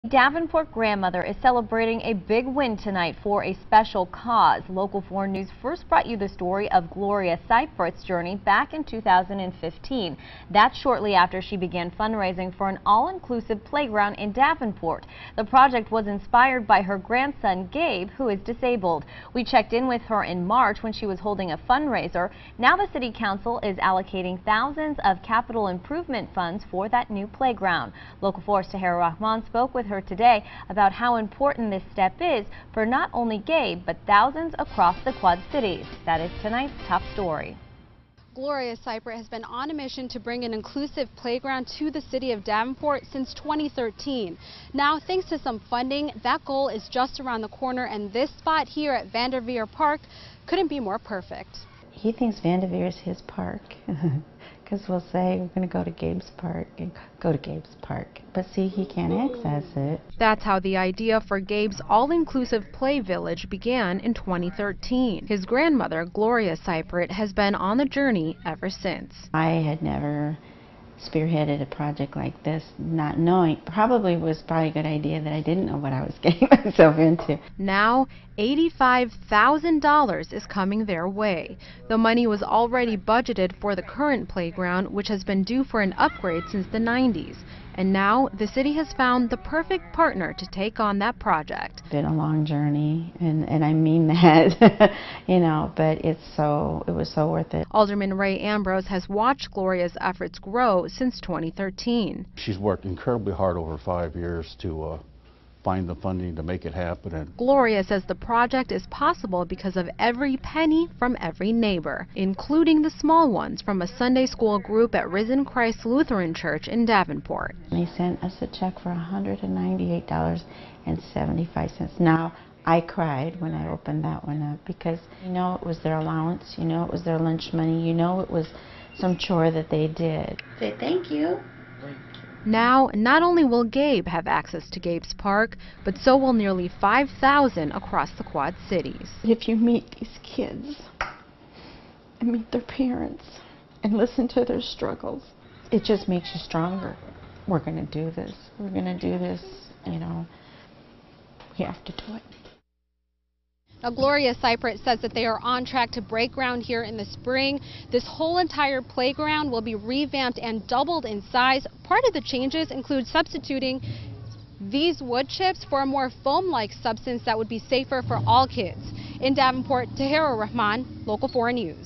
Davenport grandmother is celebrating a big win tonight for a special cause. Local 4 News first brought you the story of Gloria Seifert's journey back in 2015. That's shortly after she began fundraising for an all-inclusive playground in Davenport. The project was inspired by her grandson Gabe, who is disabled. We checked in with her in March when she was holding a fundraiser. Now the City Council is allocating thousands of capital improvement funds for that new playground. Local 4's Tahira Rahman spoke with her today about how important this step is for not only Gabe, but thousands across the Quad Cities. That is tonight's top story. Gloria Seifert has been on a mission to bring an inclusive playground to the city of Davenport since 2013. Now, thanks to some funding, that goal is just around the corner, and this spot here at Vanderveer Park couldn't be more perfect. He thinks Vanderveer is his park, because we'll say we're going to go to Gabe's park and go to Gabe's park. But see, he can't access it. That's how the idea for Gabe's all-inclusive play village began in 2013. His grandmother, Gloria Seifert, has been on the journey ever since. I had never spearheaded a project like this, not knowing. Probably a good idea that I didn't know what I was getting myself into. Now, $85,000 is coming their way. The money was already budgeted for the current playground, which has been due for an upgrade since the 90s. And now the city has found the perfect partner to take on that project. It's been a long journey, and I mean that, you know, but it was so worth it. Alderman Ray Ambrose has watched Gloria's efforts grow since 2013. She's worked incredibly hard over 5 years to find the funding to make it happen. And Gloria says the project is possible because of every penny from every neighbor, including the small ones from a Sunday school group at Risen Christ Lutheran Church in Davenport. They sent us a check for $198.75. Now, I cried when I opened that one up because you know it was their allowance, you know it was their lunch money, you know it was some chore that they did. Say thank you. Now, not only will Gabe have access to Gabe's Park, but so will nearly 5,000 across the Quad Cities. If you meet these kids and meet their parents and listen to their struggles, it just makes you stronger. We're going to do this. We're going to do this, you know. We have to do it. Now, Gloria Seifert says that they are on track to break ground here in the spring. This whole entire playground will be revamped and doubled in size. Part of the changes include substituting these wood chips for a more foam-like substance that would be safer for all kids. In Davenport, Tahira Rahman, Local 4 News.